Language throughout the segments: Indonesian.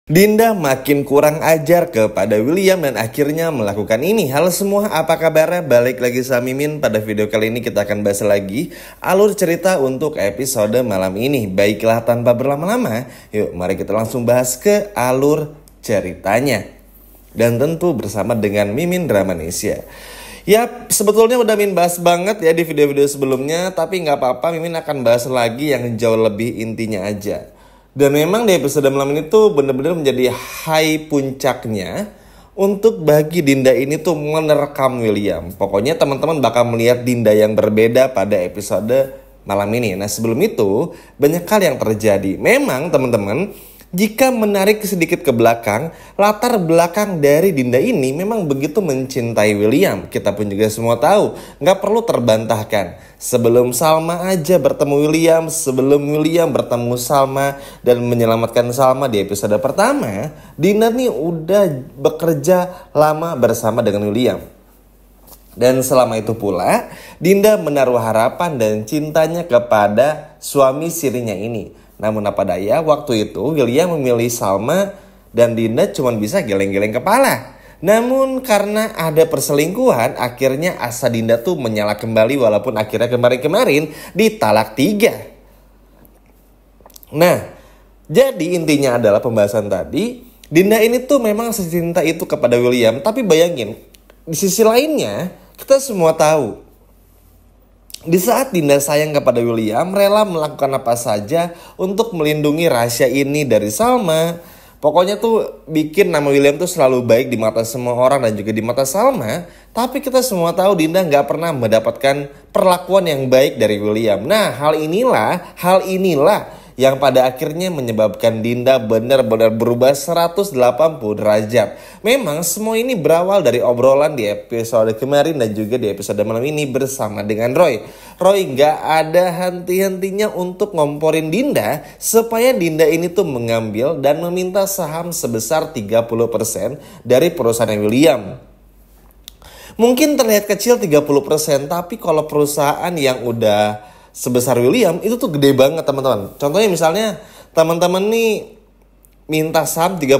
Dinda makin kurang ajar kepada William dan akhirnya melakukan ini. Halo semua, apa kabarnya? Balik lagi sama Mimin. Pada video kali ini kita akan bahas lagi alur cerita untuk episode malam ini. Baiklah, tanpa berlama-lama, yuk mari kita langsung bahas ke alur ceritanya. Dan tentu bersama dengan Mimin Dramanesia. Ya, sebetulnya udah Mimin bahas banget ya di video-video sebelumnya, tapi nggak apa-apa, Mimin akan bahas lagi yang jauh lebih intinya aja. Dan memang di episode malam ini tuh bener-bener menjadi high puncaknya untuk bagi Dinda ini tuh menerkam William. Pokoknya teman-teman bakal melihat Dinda yang berbeda pada episode malam ini. Nah, sebelum itu banyak hal yang terjadi. Memang teman-teman, jika menarik sedikit ke belakang, latar belakang dari Dinda ini memang begitu mencintai William. Kita pun juga semua tahu, nggak perlu terbantahkan. Sebelum Salma aja bertemu William, sebelum William bertemu Salma dan menyelamatkan Salma di episode pertama, Dinda nih udah bekerja lama bersama dengan William. Dan selama itu pula, Dinda menaruh harapan dan cintanya kepada suami sirinya ini. Namun apa daya, waktu itu William memilih Salma dan Dinda cuma bisa geleng-geleng kepala. Namun karena ada perselingkuhan, akhirnya asa Dinda tuh menyala kembali walaupun akhirnya kemarin-kemarin ditalak 3. Nah, jadi intinya adalah pembahasan tadi, Dinda ini tuh memang secinta itu kepada William. Tapi bayangin, di sisi lainnya kita semua tahu, di saat Dinda sayang kepada William, rela melakukan apa saja untuk melindungi rahasia ini dari Salma. Pokoknya tuh bikin nama William tuh selalu baik di mata semua orang dan juga di mata Salma. Tapi kita semua tahu Dinda nggak pernah mendapatkan perlakuan yang baik dari William. Nah, hal inilah yang pada akhirnya menyebabkan Dinda benar-benar berubah 180 derajat. Memang semua ini berawal dari obrolan di episode kemarin dan juga di episode malam ini bersama dengan Roy. Roy gak ada henti-hentinya untuk ngomporin Dinda supaya Dinda ini tuh mengambil dan meminta saham sebesar 30% dari perusahaan William. Mungkin terlihat kecil 30%, tapi kalau perusahaan yang udah sebesar William itu tuh gede banget teman-teman. Contohnya misalnya teman-teman nih minta saham 30%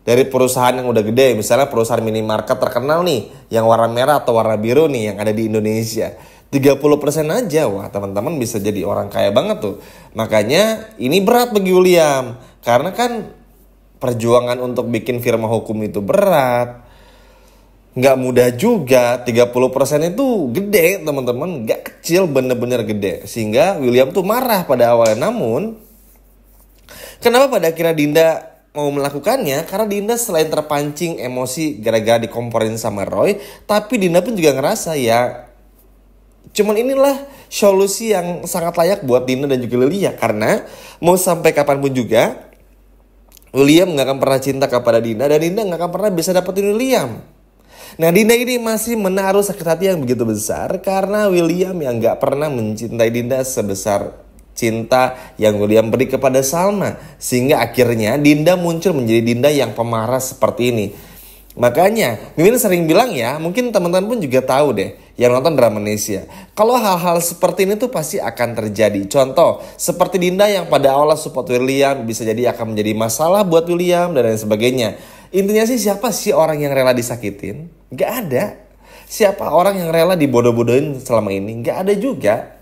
dari perusahaan yang udah gede. Misalnya perusahaan minimarket terkenal nih yang warna merah atau warna biru nih yang ada di Indonesia. 30% aja, wah teman-teman bisa jadi orang kaya banget tuh. Makanya ini berat bagi William. Karena kan perjuangan untuk bikin firma hukum itu berat. Nggak mudah juga, 30% itu gede teman-teman, nggak kecil, bener-bener gede. Sehingga William tuh marah pada awalnya. Namun kenapa pada akhirnya Dinda mau melakukannya? Karena Dinda selain terpancing emosi gara-gara dikomporin sama Roy, tapi Dinda pun juga ngerasa ya cuman inilah solusi yang sangat layak buat Dinda dan juga Lilia. Karena mau sampai kapanpun juga William nggak akan pernah cinta kepada Dinda dan Dinda nggak akan pernah bisa dapetin William. Nah, Dinda ini masih menaruh sakit hati yang begitu besar karena William yang gak pernah mencintai Dinda sebesar cinta yang William beri kepada Salma. Sehingga akhirnya Dinda muncul menjadi Dinda yang pemarah seperti ini. Makanya Mimin sering bilang ya, mungkin teman-teman pun juga tahu deh yang nonton Dramanesia, kalau hal-hal seperti ini tuh pasti akan terjadi. Contoh seperti Dinda yang pada awal support William bisa jadi akan menjadi masalah buat William dan lain sebagainya. Intinya sih, siapa sih orang yang rela disakitin? Gak ada. Siapa orang yang rela dibodoh-bodohin selama ini? Gak ada juga.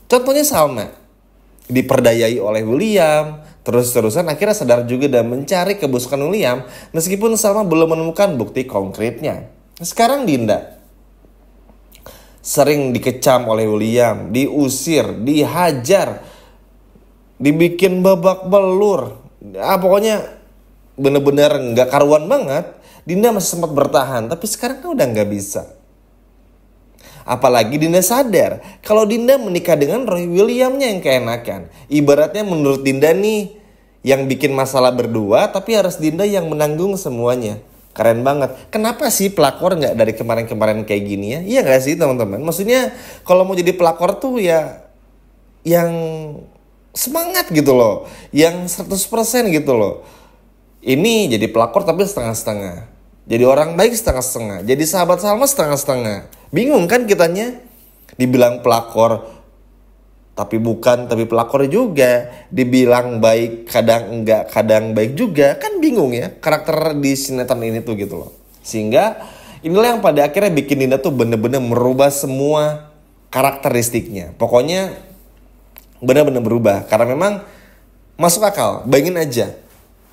Contohnya Salma, diperdayai oleh William, terus-terusan akhirnya sadar juga dan mencari kebusukan William, meskipun Salma belum menemukan bukti konkretnya. Sekarang Dinda sering dikecam oleh William, diusir, dihajar, dibikin babak belur. Pokoknya bener-bener gak karuan banget. Dinda masih sempat bertahan, tapi sekarang kan udah gak bisa. Apalagi Dinda sadar kalau Dinda menikah dengan Roy, Williamnya yang keenakan. Ibaratnya menurut Dinda nih yang bikin masalah berdua, tapi harus Dinda yang menanggung semuanya. Keren banget. Kenapa sih pelakor gak dari kemarin-kemarin kayak gini ya? Iya gak sih teman-teman? Maksudnya kalau mau jadi pelakor tuh ya yang semangat gitu loh, yang 100% gitu loh. Ini jadi pelakor tapi setengah-setengah. Jadi orang baik setengah-setengah. Jadi sahabat Salma setengah-setengah. Bingung kan kitanya? Dibilang pelakor tapi bukan, tapi pelakor juga. Dibilang baik, kadang enggak, kadang baik juga. Kan bingung ya karakter di sinetron ini tuh gitu loh. Sehingga inilah yang pada akhirnya bikin Dinda tuh bener-bener merubah semua karakteristiknya. Pokoknya bener-bener berubah. Karena memang masuk akal. Bayangin aja,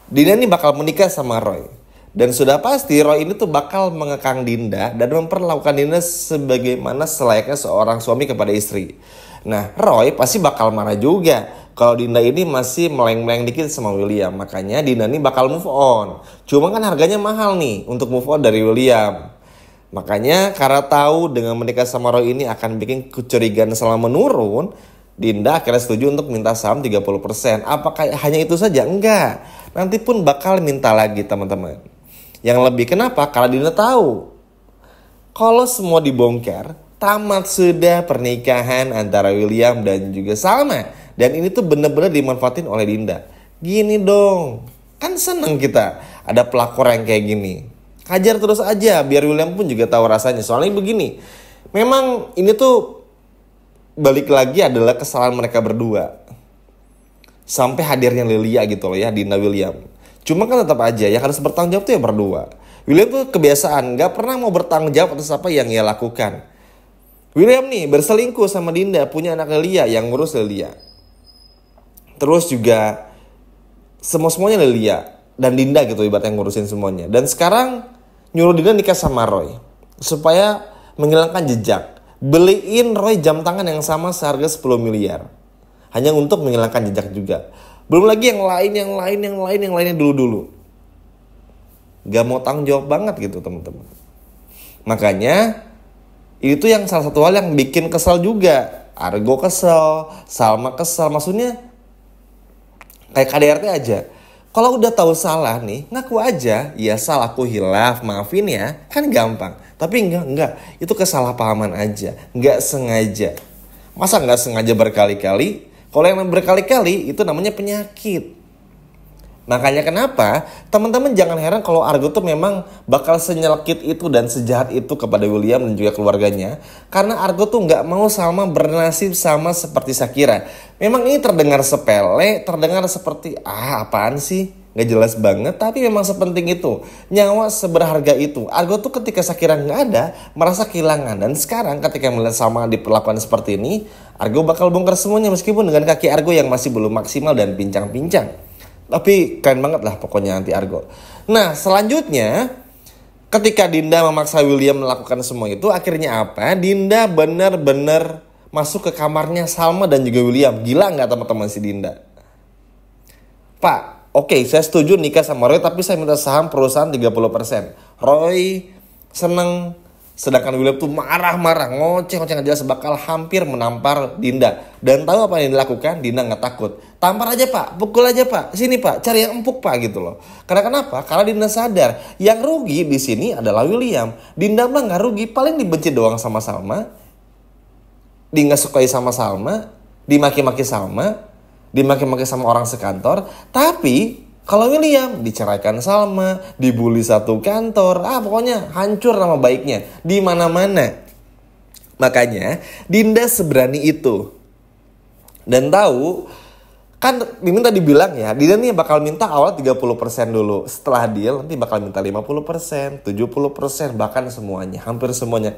Dinda ini bakal menikah sama Roy. Dan sudah pasti Roy ini tuh bakal mengekang Dinda dan memperlakukan Dinda sebagaimana selayaknya seorang suami kepada istri. Nah, Roy pasti bakal marah juga kalau Dinda ini masih meleng-meleng dikit sama William. Makanya Dinda ini bakal move on. Cuma kan harganya mahal nih untuk move on dari William. Makanya karena tahu dengan menikah sama Roy ini akan bikin kecurigaan selama menurun, Dinda akhirnya setuju untuk minta saham 30%. Apakah hanya itu saja? Enggak. Nanti pun bakal minta lagi teman-teman. Yang lebih kenapa? Karena Dinda tahu kalau semua dibongkar, tamat sudah pernikahan antara William dan juga Salma. Dan ini tuh bener-bener dimanfaatin oleh Dinda. Gini dong, kan seneng kita ada pelakor yang kayak gini. Hajar terus aja biar William pun juga tahu rasanya. Soalnya begini, memang ini tuh balik lagi adalah kesalahan mereka berdua. Sampai hadirnya Lilia gitu loh ya, Dinda William. Cuma kan tetap aja yang harus bertanggung jawab tuh ya berdua. William tuh kebiasaan gak pernah mau bertanggung jawab atas apa yang ia lakukan. William nih berselingkuh sama Dinda, punya anak Lilia yang ngurus Lilia. Terus juga semuanya Lilia dan Dinda gitu ibaratnya ngurusin semuanya. Dan sekarang nyuruh Dinda nikah sama Roy supaya menghilangkan jejak. Beliin Roy jam tangan yang sama seharga 10 miliar. Hanya untuk menghilangkan jejak juga. Belum lagi yang lainnya dulu. Gak mau tanggung jawab banget gitu teman-teman. Makanya itu yang salah satu hal yang bikin kesal juga. Argo kesel, Salma kesel. Maksudnya kayak KDRT aja. Kalau udah tahu salah nih, ngaku aja. Ya salah, aku hilaf, maafin ya. Kan gampang. Tapi enggak. Itu kesalahpahaman aja. Enggak sengaja. Masa enggak sengaja berkali-kali? Kalau yang berkali-kali itu namanya penyakit. Makanya kenapa teman-teman jangan heran kalau Argo tuh memang bakal senyelekit itu dan sejahat itu kepada William dan juga keluarganya. Karena Argo tuh nggak mau Salma bernasib sama seperti Shakira. Memang ini terdengar sepele, terdengar seperti apaan sih? Nggak jelas banget, tapi memang sepenting itu. Nyawa seberharga itu. Argo tuh ketika Shakira nggak ada, merasa kehilangan. Dan sekarang ketika melihat Salma diperlakukan seperti ini, Argo bakal bongkar semuanya meskipun dengan kaki Argo yang masih belum maksimal dan pincang-pincang. Tapi keren banget lah pokoknya anti Argo. Nah selanjutnya, ketika Dinda memaksa William melakukan semua itu, akhirnya apa? Dinda benar-benar masuk ke kamarnya Salma dan juga William. Gila nggak teman-teman si Dinda? Pak, oke, saya setuju nikah sama Roy, tapi saya minta saham perusahaan 30%. Roy seneng, sedangkan William tuh marah-marah, ngoceh nggak jelas, bakal hampir menampar Dinda. Dan tahu apa yang dilakukan? Dinda nggak takut. Tampar aja pak, pukul aja pak, sini pak, cari yang empuk pak gitu loh. Karena kenapa? Karena Dinda sadar yang rugi di sini adalah William. Dinda mah nggak rugi, paling dibenci doang sama Salma, dia nggak sukai sama Salma, dimaki-maki Salma, dimaki-maki sama orang sekantor. Tapi kalau William diceraikan Salma, dibully satu kantor, pokoknya hancur nama baiknya di mana-mana. Makanya Dinda seberani itu. Dan tahu kan Mimin tadi bilang ya, Dinda nih bakal minta awal 30% dulu. Setelah deal nanti bakal minta 50%, 70%, bahkan semuanya, hampir semuanya.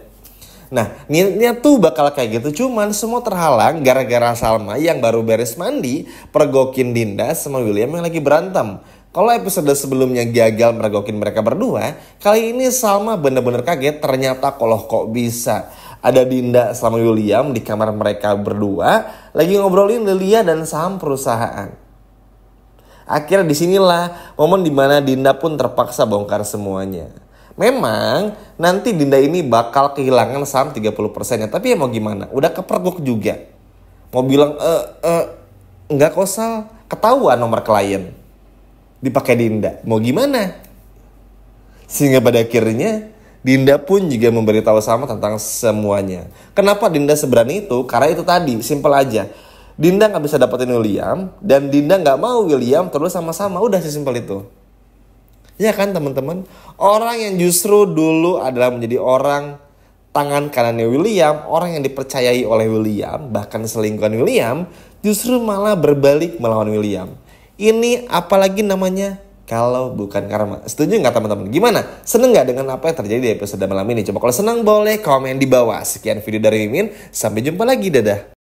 Nah, niatnya tuh bakal kayak gitu, cuman semua terhalang gara-gara Salma yang baru beres mandi pergokin Dinda sama William yang lagi berantem. Kalau episode sebelumnya gagal mergokin mereka berdua, kali ini Salma bener-bener kaget ternyata kok bisa ada Dinda sama William di kamar mereka berdua lagi ngobrolin Lilia dan saham perusahaan. Akhirnya disinilah momen dimana Dinda pun terpaksa bongkar semuanya. Memang nanti Dinda ini bakal kehilangan saham 30%-nya. Tapi ya mau gimana? Udah kepergok juga. Mau bilang enggak kok Sal, ketahuan nomor klien dipakai Dinda. Mau gimana? Sehingga pada akhirnya Dinda pun juga memberitahu Salma tentang semuanya. Kenapa Dinda seberani itu? Karena itu tadi, simpel aja. Dinda gak bisa dapetin William dan Dinda gak mau William terus sama-sama. Udah sesimpel itu. Ya kan teman-teman? Orang yang justru dulu adalah menjadi orang tangan kanannya William, orang yang dipercayai oleh William, bahkan selingkuhan William, justru malah berbalik melawan William. Ini apalagi namanya kalau bukan karma. Setuju nggak teman-teman? Gimana? Seneng nggak dengan apa yang terjadi di episode malam ini? Coba kalau senang boleh komen di bawah. Sekian video dari Mimin. Sampai jumpa lagi. Dadah.